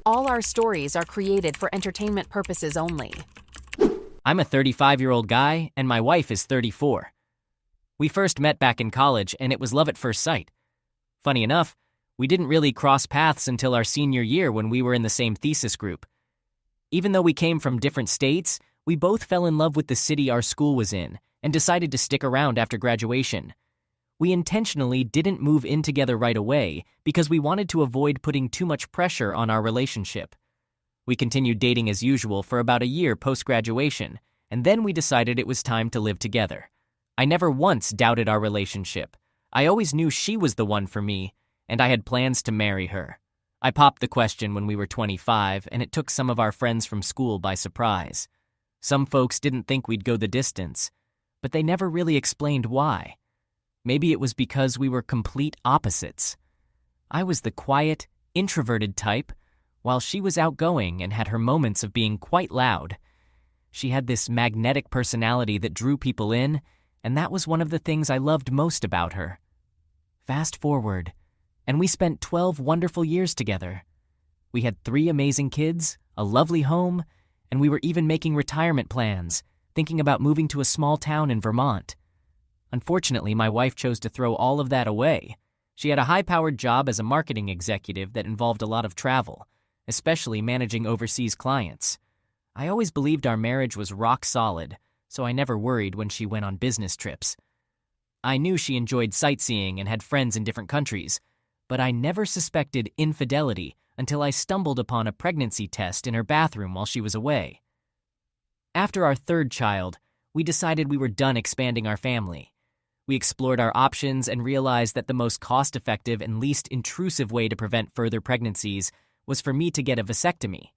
All our stories are created for entertainment purposes only. I'm a 35-year-old guy, and my wife is 34. We first met back in college, and it was love at first sight. Funny enough, we didn't really cross paths until our senior year when we were in the same thesis group. Even though we came from different states, we both fell in love with the city our school was in and decided to stick around after graduation. We intentionally didn't move in together right away because we wanted to avoid putting too much pressure on our relationship. We continued dating as usual for about a year post-graduation, and then we decided it was time to live together. I never once doubted our relationship. I always knew she was the one for me, and I had plans to marry her. I popped the question when we were 25, and it took some of our friends from school by surprise. Some folks didn't think we'd go the distance, but they never really explained why. Maybe it was because we were complete opposites. I was the quiet, introverted type, while she was outgoing and had her moments of being quite loud. She had this magnetic personality that drew people in, and that was one of the things I loved most about her. Fast forward, and we spent 12 wonderful years together. We had 3 amazing kids, a lovely home, and we were even making retirement plans, thinking about moving to a small town in Vermont. Unfortunately, my wife chose to throw all of that away. She had a high-powered job as a marketing executive that involved a lot of travel, especially managing overseas clients. I always believed our marriage was rock solid, so I never worried when she went on business trips. I knew she enjoyed sightseeing and had friends in different countries, but I never suspected infidelity until I stumbled upon a pregnancy test in her bathroom while she was away. After our 3rd child, we decided we were done expanding our family. We explored our options and realized that the most cost-effective and least intrusive way to prevent further pregnancies was for me to get a vasectomy.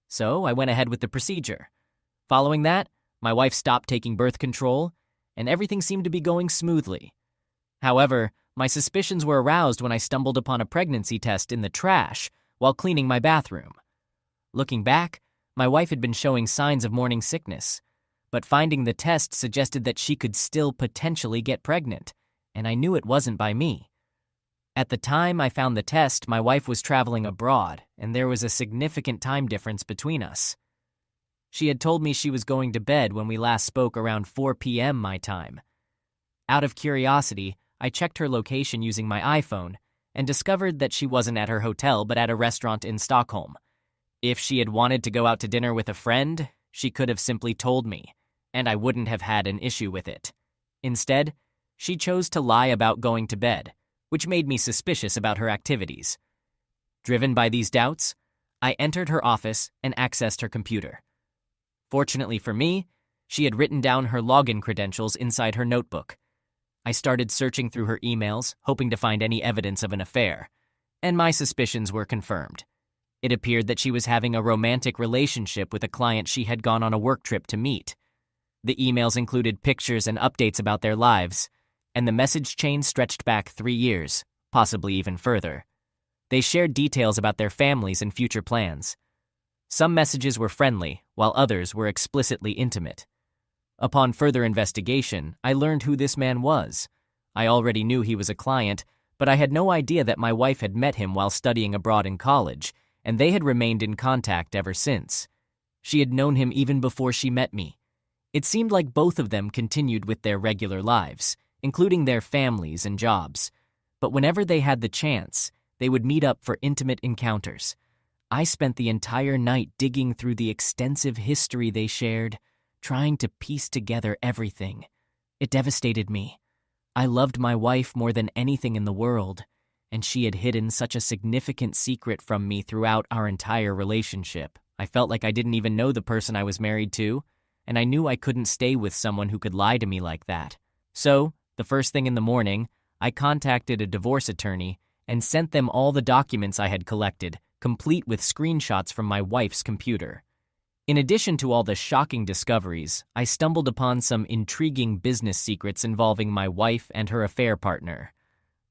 So I went ahead with the procedure. Following that, my wife stopped taking birth control, and everything seemed to be going smoothly. However, my suspicions were aroused when I stumbled upon a pregnancy test in the trash while cleaning my bathroom. Looking back, my wife had been showing signs of morning sickness, but finding the test suggested that she could still potentially get pregnant, and I knew it wasn't by me. At the time I found the test, my wife was traveling abroad, and there was a significant time difference between us. She had told me she was going to bed when we last spoke around 4 p.m. my time. Out of curiosity, I checked her location using my iPhone and discovered that she wasn't at her hotel but at a restaurant in Stockholm. If she had wanted to go out to dinner with a friend, she could have simply told me, and I wouldn't have had an issue with it. Instead, she chose to lie about going to bed, which made me suspicious about her activities. Driven by these doubts, I entered her office and accessed her computer. Fortunately for me, she had written down her login credentials inside her notebook. I started searching through her emails, hoping to find any evidence of an affair, and my suspicions were confirmed. It appeared that she was having a romantic relationship with a client she had gone on a work trip to meet. The emails included pictures and updates about their lives, and the message chain stretched back 3 years, possibly even further. They shared details about their families and future plans. Some messages were friendly, while others were explicitly intimate. Upon further investigation, I learned who this man was. I already knew he was a client, but I had no idea that my wife had met him while studying abroad in college, and they had remained in contact ever since. She had known him even before she met me. It seemed like both of them continued with their regular lives, including their families and jobs. But whenever they had the chance, they would meet up for intimate encounters. I spent the entire night digging through the extensive history they shared, trying to piece together everything. It devastated me. I loved my wife more than anything in the world, and she had hidden such a significant secret from me throughout our entire relationship. I felt like I didn't even know the person I was married to, and I knew I couldn't stay with someone who could lie to me like that. So, the first thing in the morning, I contacted a divorce attorney and sent them all the documents I had collected, complete with screenshots from my wife's computer. In addition to all the shocking discoveries, I stumbled upon some intriguing business secrets involving my wife and her affair partner.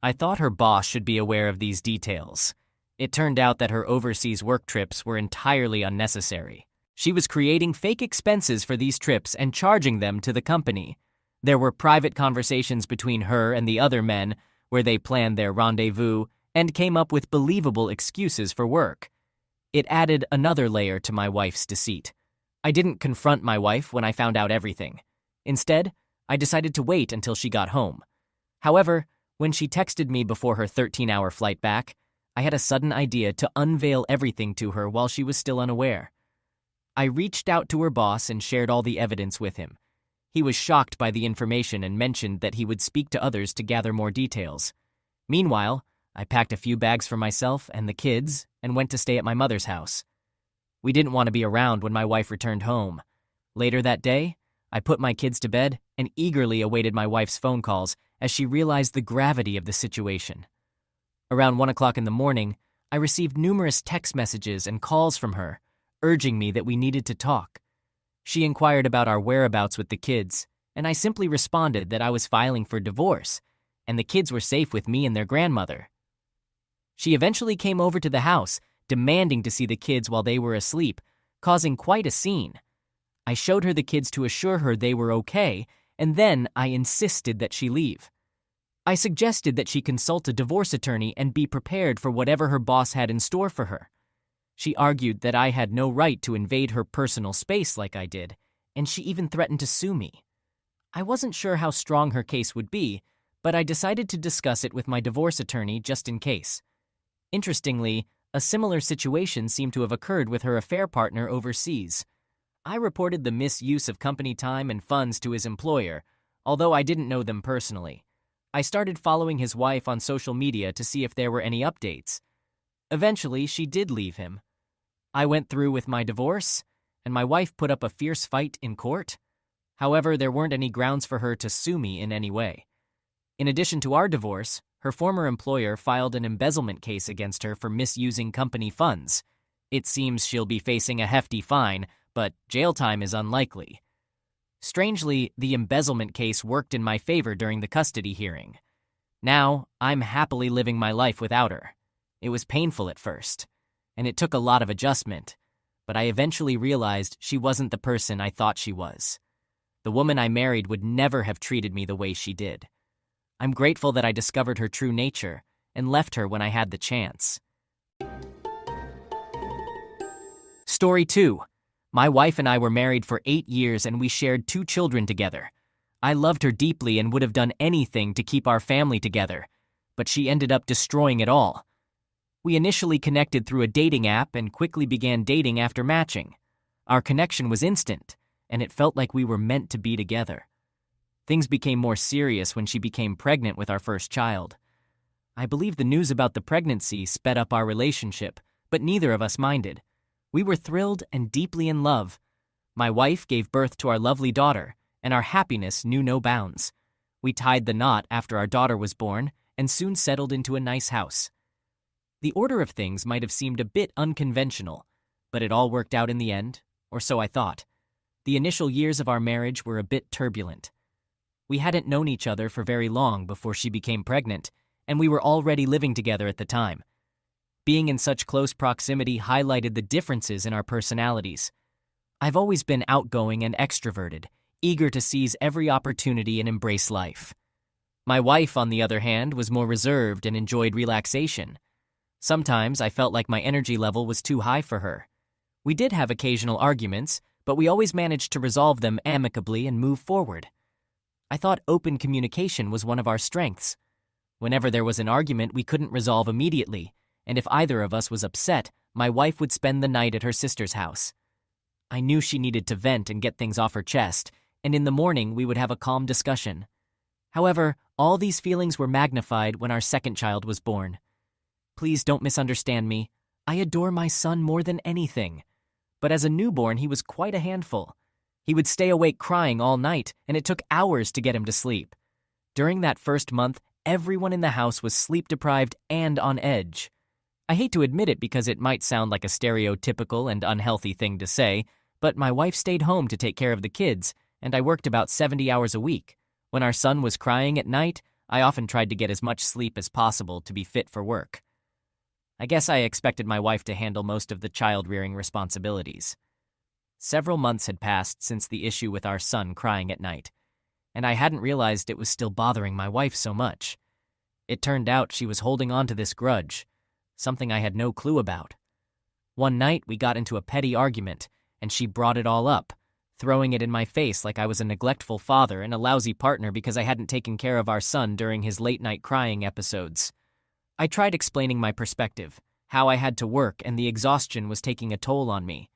I thought her boss should be aware of these details. It turned out that her overseas work trips were entirely unnecessary. She was creating fake expenses for these trips and charging them to the company. There were private conversations between her and the other men where they planned their rendezvous and came up with believable excuses for work. It added another layer to my wife's deceit. I didn't confront my wife when I found out everything. Instead, I decided to wait until she got home. However, when she texted me before her 13-hour flight back, I had a sudden idea to unveil everything to her while she was still unaware. I reached out to her boss and shared all the evidence with him. He was shocked by the information and mentioned that he would speak to others to gather more details. Meanwhile, I packed a few bags for myself and the kids and went to stay at my mother's house. We didn't want to be around when my wife returned home. Later that day, I put my kids to bed and eagerly awaited my wife's phone calls as she realized the gravity of the situation. Around 1 o'clock in the morning, I received numerous text messages and calls from her, urging me that we needed to talk. She inquired about our whereabouts with the kids, and I simply responded that I was filing for divorce, and the kids were safe with me and their grandmother. She eventually came over to the house, demanding to see the kids while they were asleep, causing quite a scene. I showed her the kids to assure her they were okay, and then I insisted that she leave. I suggested that she consult a divorce attorney and be prepared for whatever her boss had in store for her. She argued that I had no right to invade her personal space like I did, and she even threatened to sue me. I wasn't sure how strong her case would be, but I decided to discuss it with my divorce attorney just in case. Interestingly, a similar situation seemed to have occurred with her affair partner overseas. I reported the misuse of company time and funds to his employer, although I didn't know them personally. I started following his wife on social media to see if there were any updates. Eventually, she did leave him. I went through with my divorce, and my wife put up a fierce fight in court. However, there weren't any grounds for her to sue me in any way. In addition to our divorce, her former employer filed an embezzlement case against her for misusing company funds. It seems she'll be facing a hefty fine, but jail time is unlikely. Strangely, the embezzlement case worked in my favor during the custody hearing. Now, I'm happily living my life without her. It was painful at first, and it took a lot of adjustment, but I eventually realized she wasn't the person I thought she was. The woman I married would never have treated me the way she did. I'm grateful that I discovered her true nature and left her when I had the chance. Story 2. My wife and I were married for 8 years and we shared 2 children together. I loved her deeply and would have done anything to keep our family together, but she ended up destroying it all. We initially connected through a dating app and quickly began dating after matching. Our connection was instant, and it felt like we were meant to be together. Things became more serious when she became pregnant with our first child. I believe the news about the pregnancy sped up our relationship, but neither of us minded. We were thrilled and deeply in love. My wife gave birth to our lovely daughter, and our happiness knew no bounds. We tied the knot after our daughter was born and soon settled into a nice house. The order of things might have seemed a bit unconventional, but it all worked out in the end, or so I thought. The initial years of our marriage were a bit turbulent. We hadn't known each other for very long before she became pregnant, and we were already living together at the time. Being in such close proximity highlighted the differences in our personalities. I've always been outgoing and extroverted, eager to seize every opportunity and embrace life. My wife, on the other hand, was more reserved and enjoyed relaxation. Sometimes I felt like my energy level was too high for her. We did have occasional arguments, but we always managed to resolve them amicably and move forward. I thought open communication was one of our strengths. Whenever there was an argument we couldn't resolve immediately, and if either of us was upset, my wife would spend the night at her sister's house. I knew she needed to vent and get things off her chest, and in the morning we would have a calm discussion. However, all these feelings were magnified when our second child was born. Please don't misunderstand me. I adore my son more than anything. But as a newborn, he was quite a handful. He would stay awake crying all night, and it took hours to get him to sleep. During that first month, everyone in the house was sleep-deprived and on edge. I hate to admit it because it might sound like a stereotypical and unhealthy thing to say, but my wife stayed home to take care of the kids, and I worked about 70 hours a week. When our son was crying at night, I often tried to get as much sleep as possible to be fit for work. I guess I expected my wife to handle most of the child-rearing responsibilities. Several months had passed since the issue with our son crying at night, and I hadn't realized it was still bothering my wife so much. It turned out she was holding on to this grudge, something I had no clue about. One night, we got into a petty argument, and she brought it all up, throwing it in my face like I was a neglectful father and a lousy partner because I hadn't taken care of our son during his late-night crying episodes. I tried explaining my perspective, how I had to work and the exhaustion was taking a toll on me.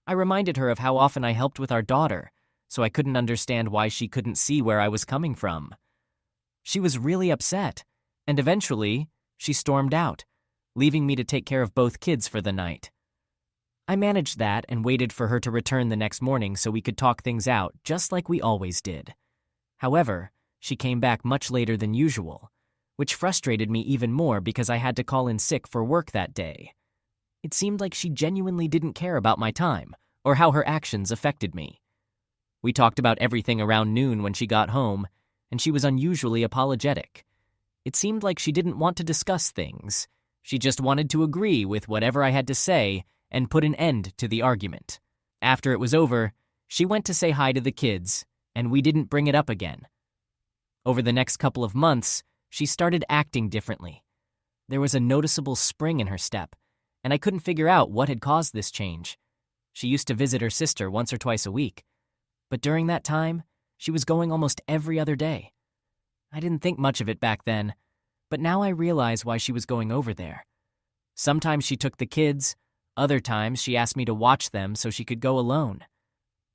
I reminded her of how often I helped with our daughter, so I couldn't understand why she couldn't see where I was coming from. She was really upset, and eventually, she stormed out, leaving me to take care of both kids for the night. I managed that and waited for her to return the next morning so we could talk things out, just like we always did. However, she came back much later than usual, which frustrated me even more because I had to call in sick for work that day. It seemed like she genuinely didn't care about my time or how her actions affected me. We talked about everything around noon when she got home, and she was unusually apologetic. It seemed like she didn't want to discuss things. She just wanted to agree with whatever I had to say and put an end to the argument. After it was over, she went to say hi to the kids, and we didn't bring it up again. Over the next couple of months, she started acting differently. There was a noticeable spring in her step, and I couldn't figure out what had caused this change. She used to visit her sister once or twice a week, but during that time, she was going almost every other day. I didn't think much of it back then, but now I realize why she was going over there. Sometimes she took the kids, other times she asked me to watch them so she could go alone.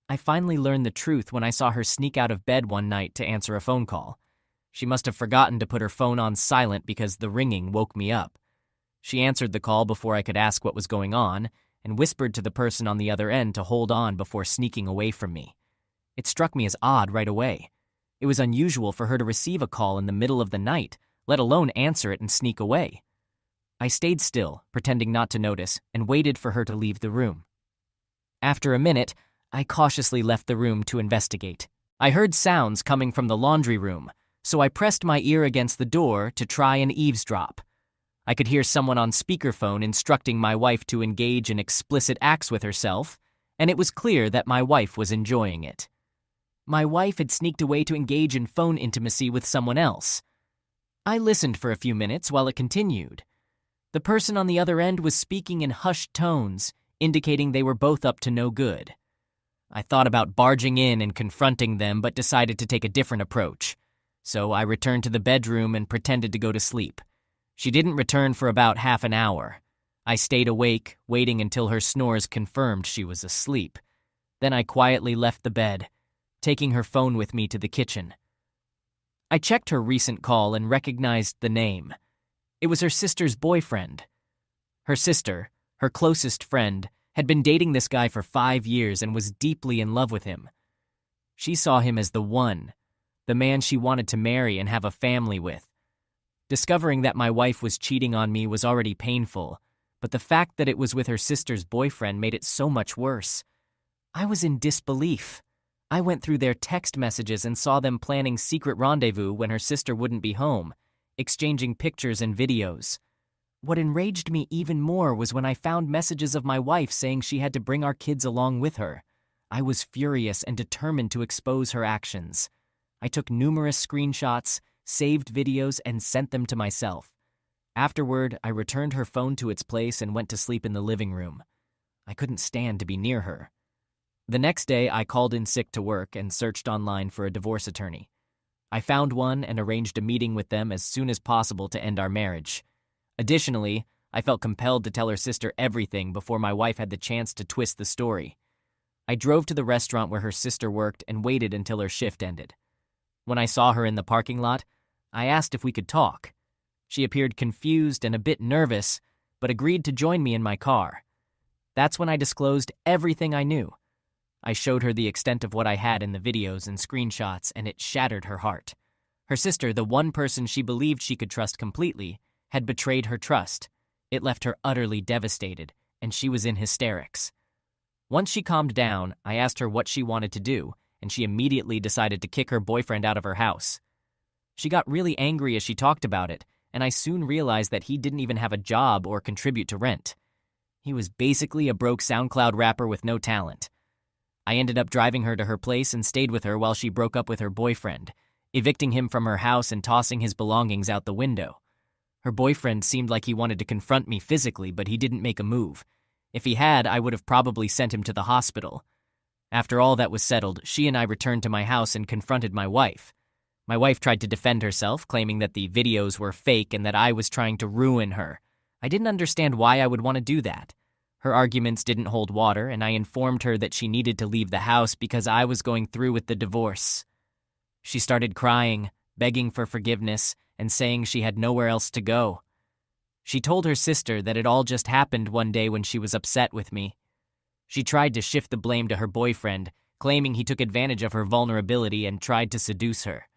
I finally learned the truth when I saw her sneak out of bed one night to answer a phone call. She must have forgotten to put her phone on silent because the ringing woke me up. She answered the call before I could ask what was going on and whispered to the person on the other end to hold on before sneaking away from me. It struck me as odd right away. It was unusual for her to receive a call in the middle of the night, let alone answer it and sneak away. I stayed still, pretending not to notice, and waited for her to leave the room. After a minute, I cautiously left the room to investigate. I heard sounds coming from the laundry room, so I pressed my ear against the door to try and eavesdrop. I could hear someone on speakerphone instructing my wife to engage in explicit acts with herself, and it was clear that my wife was enjoying it. My wife had sneaked away to engage in phone intimacy with someone else. I listened for a few minutes while it continued. The person on the other end was speaking in hushed tones, indicating they were both up to no good. I thought about barging in and confronting them, but decided to take a different approach. So I returned to the bedroom and pretended to go to sleep. She didn't return for about half an hour. I stayed awake, waiting until her snores confirmed she was asleep. Then I quietly left the bed, taking her phone with me to the kitchen. I checked her recent call and recognized the name. It was her sister's boyfriend. Her sister, her closest friend, had been dating this guy for 5 years and was deeply in love with him. She saw him as the one, the man she wanted to marry and have a family with. Discovering that my wife was cheating on me was already painful, but the fact that it was with her sister's boyfriend made it so much worse. I was in disbelief. I went through their text messages and saw them planning secret rendezvous when her sister wouldn't be home, exchanging pictures and videos. What enraged me even more was when I found messages of my wife saying she had to bring our kids along with her. I was furious and determined to expose her actions. I took numerous screenshots, saved videos, and sent them to myself. Afterward, I returned her phone to its place and went to sleep in the living room. I couldn't stand to be near her. The next day, I called in sick to work and searched online for a divorce attorney. I found one and arranged a meeting with them as soon as possible to end our marriage. Additionally, I felt compelled to tell her sister everything before my wife had the chance to twist the story. I drove to the restaurant where her sister worked and waited until her shift ended. When I saw her in the parking lot, I asked if we could talk. She appeared confused and a bit nervous, but agreed to join me in my car. That's when I disclosed everything I knew. I showed her the extent of what I had in the videos and screenshots, and it shattered her heart. Her sister, the one person she believed she could trust completely, had betrayed her trust. It left her utterly devastated, and she was in hysterics. Once she calmed down, I asked her what she wanted to do, and she immediately decided to kick her boyfriend out of her house. She got really angry as she talked about it, and I soon realized that he didn't even have a job or contribute to rent. He was basically a broke SoundCloud rapper with no talent. I ended up driving her to her place and stayed with her while she broke up with her boyfriend, evicting him from her house and tossing his belongings out the window. Her boyfriend seemed like he wanted to confront me physically, but he didn't make a move. If he had, I would have probably sent him to the hospital. After all that was settled, she and I returned to my house and confronted my wife. My wife tried to defend herself, claiming that the videos were fake and that I was trying to ruin her. I didn't understand why I would want to do that. Her arguments didn't hold water, and I informed her that she needed to leave the house because I was going through with the divorce. She started crying, begging for forgiveness, and saying she had nowhere else to go. She told her sister that it all just happened one day when she was upset with me. She tried to shift the blame to her boyfriend, claiming he took advantage of her vulnerability and tried to seduce her.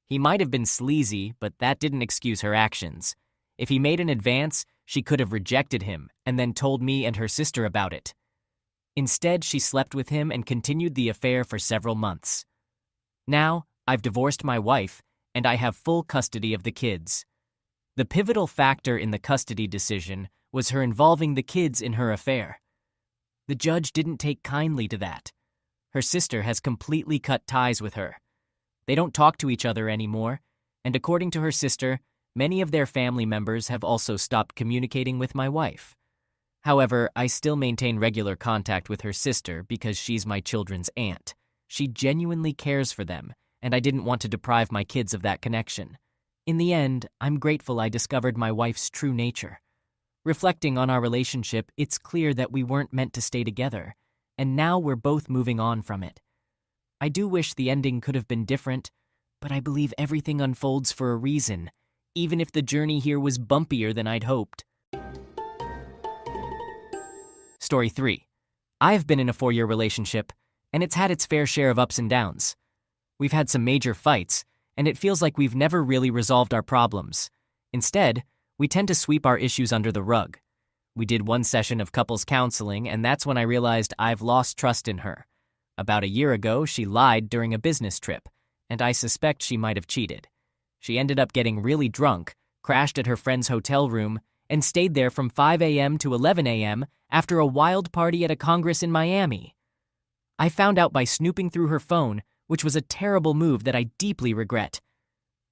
He might have been sleazy, but that didn't excuse her actions. If he made an advance, she could have rejected him and then told me and her sister about it. Instead, she slept with him and continued the affair for several months. Now, I've divorced my wife, and I have full custody of the kids. The pivotal factor in the custody decision was her involving the kids in her affair. The judge didn't take kindly to that. Her sister has completely cut ties with her. They don't talk to each other anymore, and according to her sister, many of their family members have also stopped communicating with my wife. However, I still maintain regular contact with her sister because she's my children's aunt. She genuinely cares for them, and I didn't want to deprive my kids of that connection. In the end, I'm grateful I discovered my wife's true nature. Reflecting on our relationship, it's clear that we weren't meant to stay together, and now we're both moving on from it. I do wish the ending could have been different, but I believe everything unfolds for a reason, even if the journey here was bumpier than I'd hoped. Story 3. I've been in a 4-year relationship, and it's had its fair share of ups and downs. We've had some major fights, and it feels like we've never really resolved our problems. Instead, we tend to sweep our issues under the rug. We did one session of couples counseling, and that's when I realized I've lost trust in her. About a year ago, she lied during a business trip, and I suspect she might have cheated. She ended up getting really drunk, crashed at her friend's hotel room, and stayed there from 5 a.m. to 11 a.m. after a wild party at a congress in Miami. I found out by snooping through her phone, which was a terrible move that I deeply regret.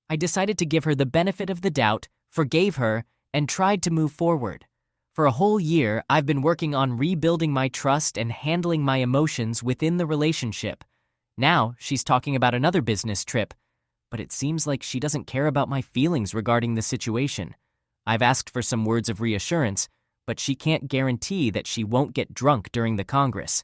I decided to give her the benefit of the doubt, forgave her, and tried to move forward. For a whole year, I've been working on rebuilding my trust and handling my emotions within the relationship. Now, she's talking about another business trip, but it seems like she doesn't care about my feelings regarding the situation. I've asked for some words of reassurance, but she can't guarantee that she won't get drunk during the Congress.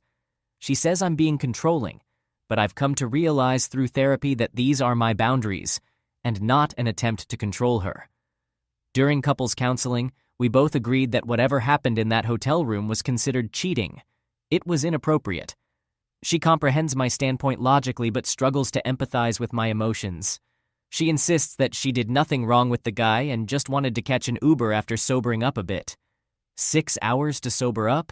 She says I'm being controlling, but I've come to realize through therapy that these are my boundaries, and not an attempt to control her. During couples counseling, we both agreed that whatever happened in that hotel room was considered cheating. It was inappropriate. She comprehends my standpoint logically but struggles to empathize with my emotions. She insists that she did nothing wrong with the guy and just wanted to catch an Uber after sobering up a bit. 6 hours to sober up?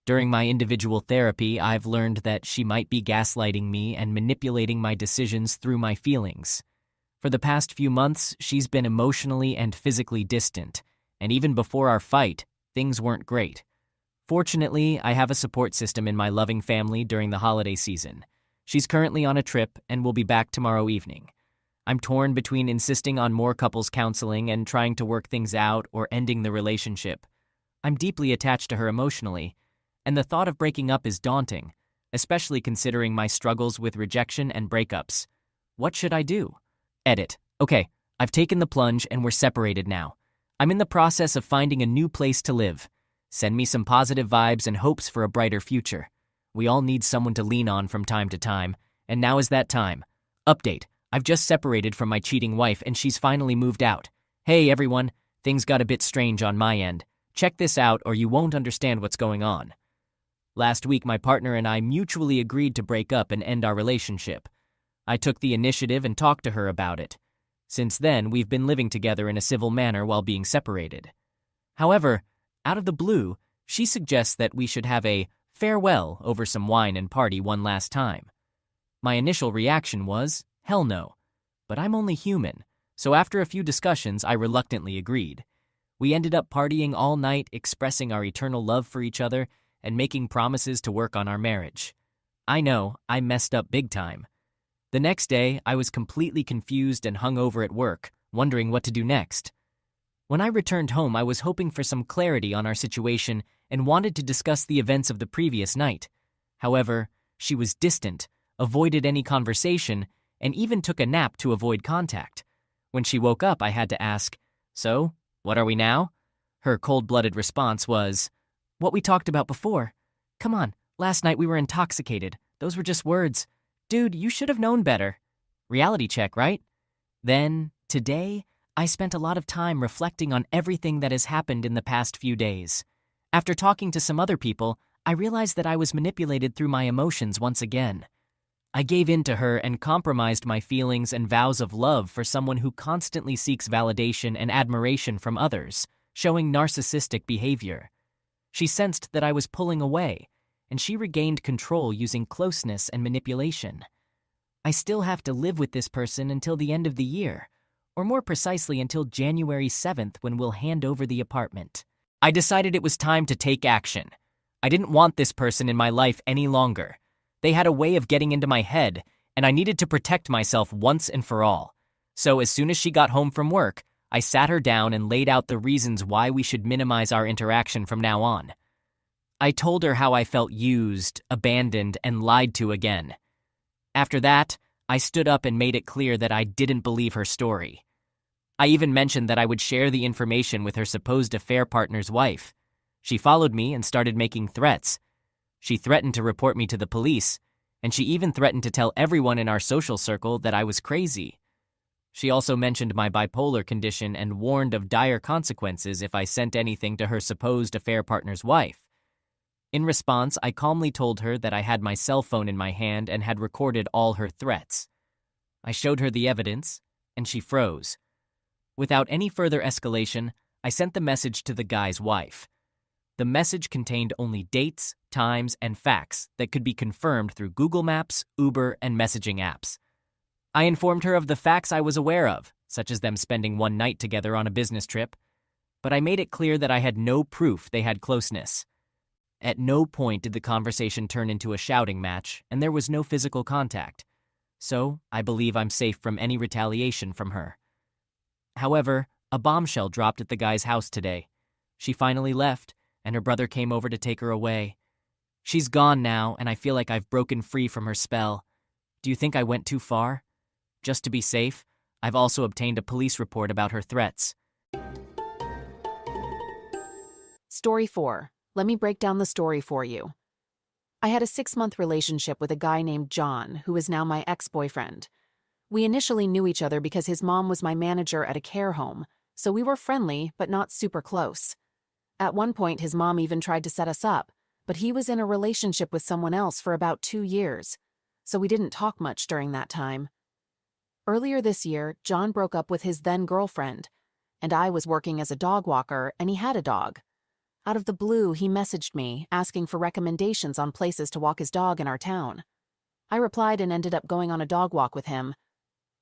During my individual therapy, I've learned that she might be gaslighting me and manipulating my decisions through my feelings. For the past few months, she's been emotionally and physically distant, and even before our fight, things weren't great. Fortunately, I have a support system in my loving family during the holiday season. She's currently on a trip and will be back tomorrow evening. I'm torn between insisting on more couples counseling and trying to work things out or ending the relationship. I'm deeply attached to her emotionally, and the thought of breaking up is daunting, especially considering my struggles with rejection and breakups. What should I do? Edit. Okay, I've taken the plunge and we're separated now. I'm in the process of finding a new place to live. Send me some positive vibes and hopes for a brighter future. We all need someone to lean on from time to time, and now is that time. Update. I've just separated from my cheating wife and she's finally moved out. Hey everyone, things got a bit strange on my end. Check this out or you won't understand what's going on. Last week my partner and I mutually agreed to break up and end our relationship. I took the initiative and talked to her about it. Since then, we've been living together in a civil manner while being separated. However, out of the blue, she suggests that we should have a farewell over some wine and party one last time. My initial reaction was, hell no. But I'm only human, so after a few discussions, I reluctantly agreed. We ended up partying all night, expressing our eternal love for each other, and making promises to work on our marriage. I know, I messed up big time. The next day, I was completely confused and hungover at work, wondering what to do next. When I returned home, I was hoping for some clarity on our situation and wanted to discuss the events of the previous night. However, she was distant, avoided any conversation, and even took a nap to avoid contact. When she woke up, I had to ask, "So, what are we now?" Her cold-blooded response was, "What we talked about before. Come on, last night we were intoxicated. Those were just words. Dude, you should have known better." Reality check, right? Then, today, I spent a lot of time reflecting on everything that has happened in the past few days. After talking to some other people, I realized that I was manipulated through my emotions once again. I gave in to her and compromised my feelings and vows of love for someone who constantly seeks validation and admiration from others, showing narcissistic behavior. She sensed that I was pulling away, and she regained control using closeness and manipulation. I still have to live with this person until the end of the year, or more precisely until January 7th when we'll hand over the apartment. I decided it was time to take action. I didn't want this person in my life any longer. They had a way of getting into my head, and I needed to protect myself once and for all. So as soon as she got home from work, I sat her down and laid out the reasons why we should minimize our interaction from now on. I told her how I felt used, abandoned, and lied to again. After that, I stood up and made it clear that I didn't believe her story. I even mentioned that I would share the information with her supposed affair partner's wife. She followed me and started making threats. She threatened to report me to the police, and she even threatened to tell everyone in our social circle that I was crazy. She also mentioned my bipolar condition and warned of dire consequences if I sent anything to her supposed affair partner's wife. In response, I calmly told her that I had my cell phone in my hand and had recorded all her threats. I showed her the evidence, and she froze. Without any further escalation, I sent the message to the guy's wife. The message contained only dates, times, and facts that could be confirmed through Google Maps, Uber, and messaging apps. I informed her of the facts I was aware of, such as them spending one night together on a business trip, but I made it clear that I had no proof they had closeness. At no point did the conversation turn into a shouting match, and there was no physical contact. So, I believe I'm safe from any retaliation from her. However, a bombshell dropped at the guy's house today. She finally left, and her brother came over to take her away. She's gone now, and I feel like I've broken free from her spell. Do you think I went too far? Just to be safe, I've also obtained a police report about her threats. Story 4. Let me break down the story for you. I had a 6-month relationship with a guy named John, who is now my ex-boyfriend. We initially knew each other because his mom was my manager at a care home, so we were friendly but not super close. At one point, his mom even tried to set us up, but he was in a relationship with someone else for about 2 years, so we didn't talk much during that time. Earlier this year, John broke up with his then-girlfriend, and I was working as a dog walker, and he had a dog. Out of the blue, he messaged me, asking for recommendations on places to walk his dog in our town. I replied and ended up going on a dog walk with him.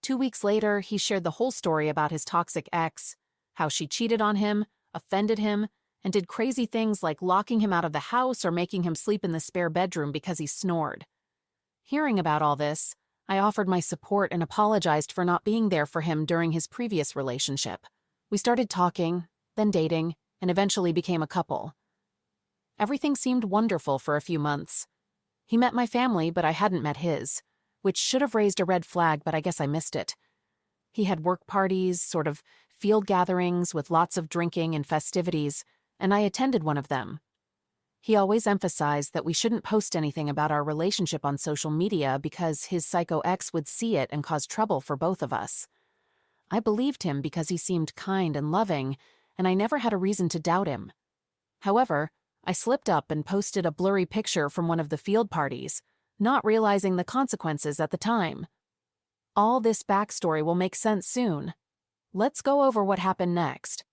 2 weeks later, he shared the whole story about his toxic ex, how she cheated on him, offended him, and did crazy things like locking him out of the house or making him sleep in the spare bedroom because he snored. Hearing about all this, I offered my support and apologized for not being there for him during his previous relationship. We started talking, then dating, and eventually became a couple. Everything seemed wonderful for a few months. He met my family, but I hadn't met his, which should have raised a red flag, but I guess I missed it. He had work parties, sort of field gatherings with lots of drinking and festivities, and I attended one of them. He always emphasized that we shouldn't post anything about our relationship on social media because his psycho ex would see it and cause trouble for both of us. I believed him because he seemed kind and loving, and I never had a reason to doubt him. However, I slipped up and posted a blurry picture from one of the field parties, not realizing the consequences at the time. All this backstory will make sense soon. Let's go over what happened next.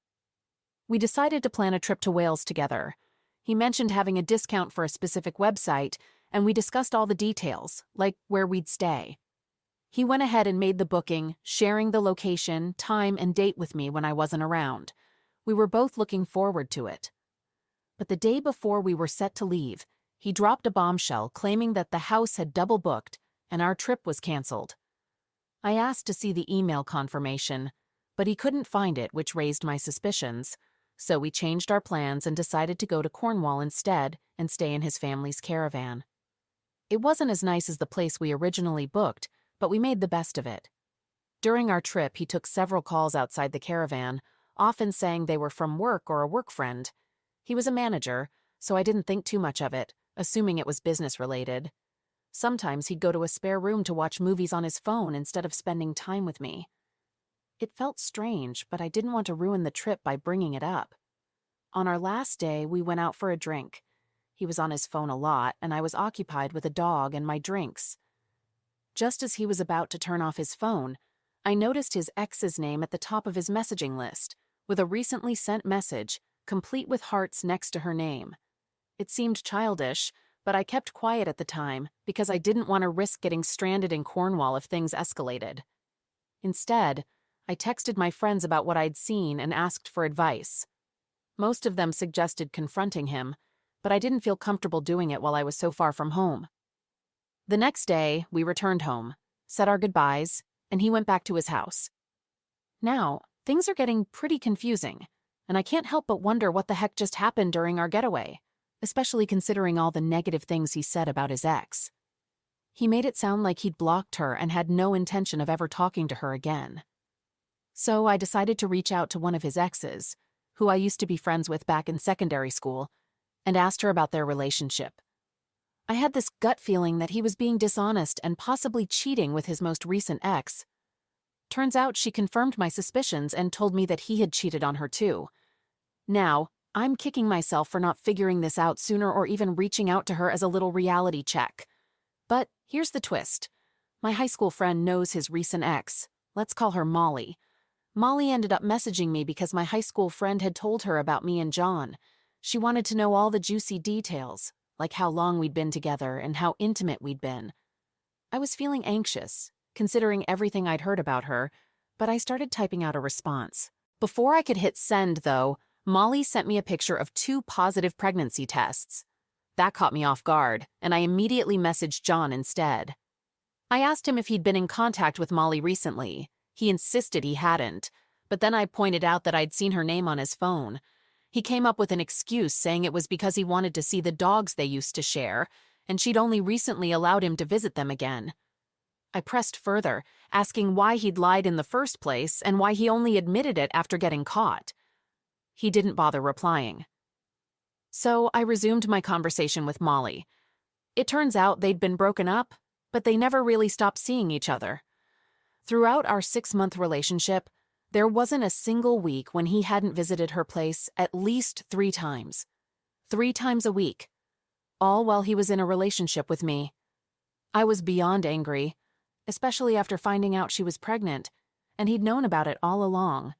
We decided to plan a trip to Wales together. He mentioned having a discount for a specific website, and we discussed all the details, like where we'd stay. He went ahead and made the booking, sharing the location, time, and date with me when I wasn't around. We were both looking forward to it. But the day before we were set to leave, he dropped a bombshell claiming that the house had double booked and our trip was canceled. I asked to see the email confirmation, but he couldn't find it, which raised my suspicions. So we changed our plans and decided to go to Cornwall instead and stay in his family's caravan. It wasn't as nice as the place we originally booked, but we made the best of it. During our trip, he took several calls outside the caravan, often saying they were from work or a work friend. He was a manager, so I didn't think too much of it, assuming it was business-related. Sometimes he'd go to a spare room to watch movies on his phone instead of spending time with me. It felt strange, but I didn't want to ruin the trip by bringing it up. On our last day, we went out for a drink. He was on his phone a lot, and I was occupied with a dog and my drinks. Just as he was about to turn off his phone, I noticed his ex's name at the top of his messaging list, with a recently sent message, complete with hearts next to her name. It seemed childish, but I kept quiet at the time because I didn't want to risk getting stranded in Cornwall if things escalated. Instead, I texted my friends about what I'd seen and asked for advice. Most of them suggested confronting him, but I didn't feel comfortable doing it while I was so far from home. The next day, we returned home, said our goodbyes, and he went back to his house. Now, things are getting pretty confusing, and I can't help but wonder what the heck just happened during our getaway, especially considering all the negative things he said about his ex. He made it sound like he'd blocked her and had no intention of ever talking to her again. So I decided to reach out to one of his exes, who I used to be friends with back in secondary school, and asked her about their relationship. I had this gut feeling that he was being dishonest and possibly cheating with his most recent ex. Turns out she confirmed my suspicions and told me that he had cheated on her too. Now, I'm kicking myself for not figuring this out sooner or even reaching out to her as a little reality check. But here's the twist. My high school friend knows his recent ex. Let's call her Molly. Molly ended up messaging me because my high school friend had told her about me and John. She wanted to know all the juicy details, like how long we'd been together and how intimate we'd been. I was feeling anxious, considering everything I'd heard about her, but I started typing out a response. Before I could hit send, though, Molly sent me a picture of 2 positive pregnancy tests. That caught me off guard, and I immediately messaged John instead. I asked him if he'd been in contact with Molly recently. He insisted he hadn't, but then I pointed out that I'd seen her name on his phone. He came up with an excuse saying it was because he wanted to see the dogs they used to share, and she'd only recently allowed him to visit them again. I pressed further, asking why he'd lied in the first place and why he only admitted it after getting caught. He didn't bother replying. So I resumed my conversation with Molly. It turns out they'd been broken up, but they never really stopped seeing each other. Throughout our 6-month relationship, there wasn't a single week when he hadn't visited her place at least 3 times. 3 times a week. All while he was in a relationship with me. I was beyond angry, especially after finding out she was pregnant, and he'd known about it all along.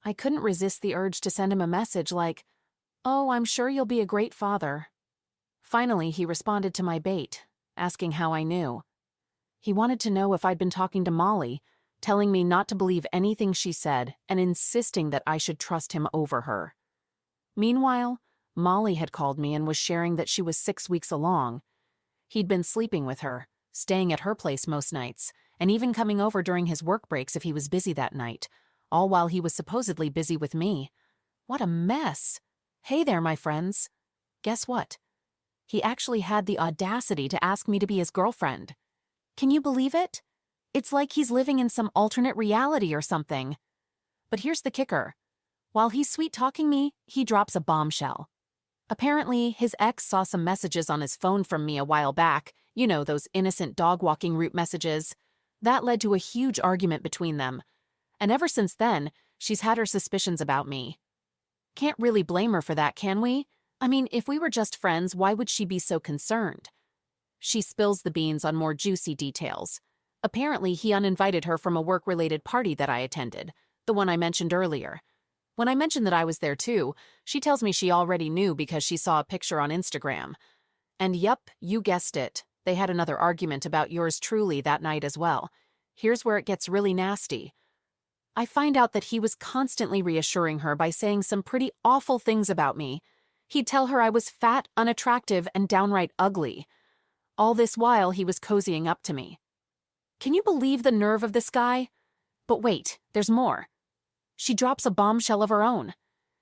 I couldn't resist the urge to send him a message like, "Oh, I'm sure you'll be a great father." Finally, he responded to my bait, asking how I knew. He wanted to know if I'd been talking to Molly, telling me not to believe anything she said and insisting that I should trust him over her. Meanwhile, Molly had called me and was sharing that she was 6 weeks along. He'd been sleeping with her, staying at her place most nights, and even coming over during his work breaks if he was busy that night, all while he was supposedly busy with me. What a mess! Hey there, my friends. Guess what? He actually had the audacity to ask me to be his girlfriend. Can you believe it? It's like he's living in some alternate reality or something. But here's the kicker. While he's sweet-talking me, he drops a bombshell. Apparently, his ex saw some messages on his phone from me a while back, you know, those innocent dog-walking route messages. That led to a huge argument between them. And ever since then, she's had her suspicions about me. Can't really blame her for that, can we? I mean, if we were just friends, why would she be so concerned? She spills the beans on more juicy details. Apparently, he uninvited her from a work-related party that I attended, the one I mentioned earlier. When I mentioned that I was there too, she tells me she already knew because she saw a picture on Instagram. And yup, you guessed it. They had another argument about yours truly that night as well. Here's where it gets really nasty. I find out that he was constantly reassuring her by saying some pretty awful things about me. He'd tell her I was fat, unattractive, and downright ugly. All this while, he was cozying up to me. Can you believe the nerve of this guy? But wait, there's more. She drops a bombshell of her own.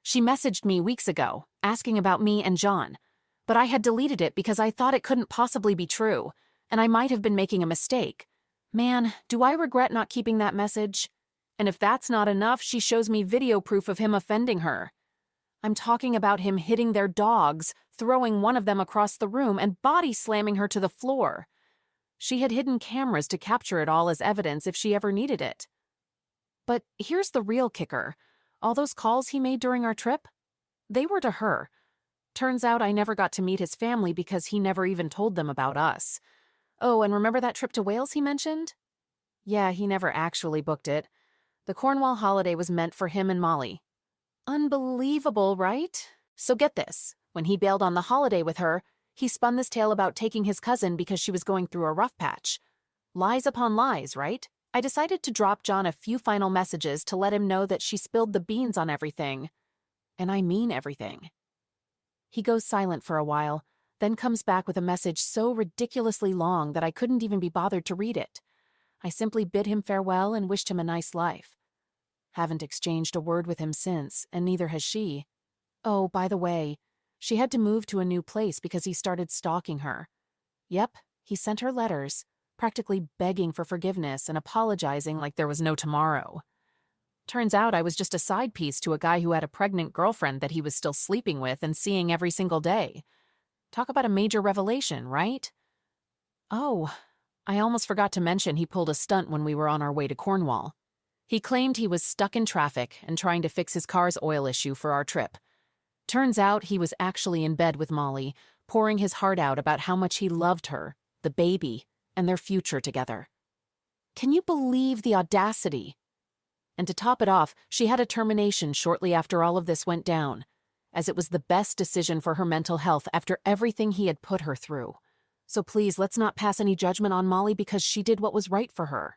She messaged me weeks ago, asking about me and John, but I had deleted it because I thought it couldn't possibly be true, and I might have been making a mistake. Man, do I regret not keeping that message? And if that's not enough, she shows me video proof of him offending her. I'm talking about him hitting their dogs, throwing one of them across the room, and body slamming her to the floor. She had hidden cameras to capture it all as evidence if she ever needed it. But here's the real kicker. All those calls he made during our trip? They were to her. Turns out I never got to meet his family because he never even told them about us. Oh, and remember that trip to Wales he mentioned? Yeah, he never actually booked it. The Cornwall holiday was meant for him and Molly. Unbelievable, right? So get this. When he bailed on the holiday with her, he spun this tale about taking his cousin because she was going through a rough patch. Lies upon lies, right? I decided to drop John a few final messages to let him know that she spilled the beans on everything. And I mean everything. He goes silent for a while, then comes back with a message so ridiculously long that I couldn't even be bothered to read it. I simply bid him farewell and wished him a nice life. Haven't exchanged a word with him since, and neither has she. Oh, by the way, she had to move to a new place because he started stalking her. Yep, he sent her letters, practically begging for forgiveness and apologizing like there was no tomorrow. Turns out I was just a side piece to a guy who had a pregnant girlfriend that he was still sleeping with and seeing every single day. Talk about a major revelation, right? Oh, I almost forgot to mention he pulled a stunt when we were on our way to Cornwall. He claimed he was stuck in traffic and trying to fix his car's oil issue for our trip. Turns out he was actually in bed with Molly, pouring his heart out about how much he loved her, the baby, and their future together. Can you believe the audacity? And to top it off, she had a termination shortly after all of this went down, as it was the best decision for her mental health after everything he had put her through. So please, let's not pass any judgment on Molly because she did what was right for her.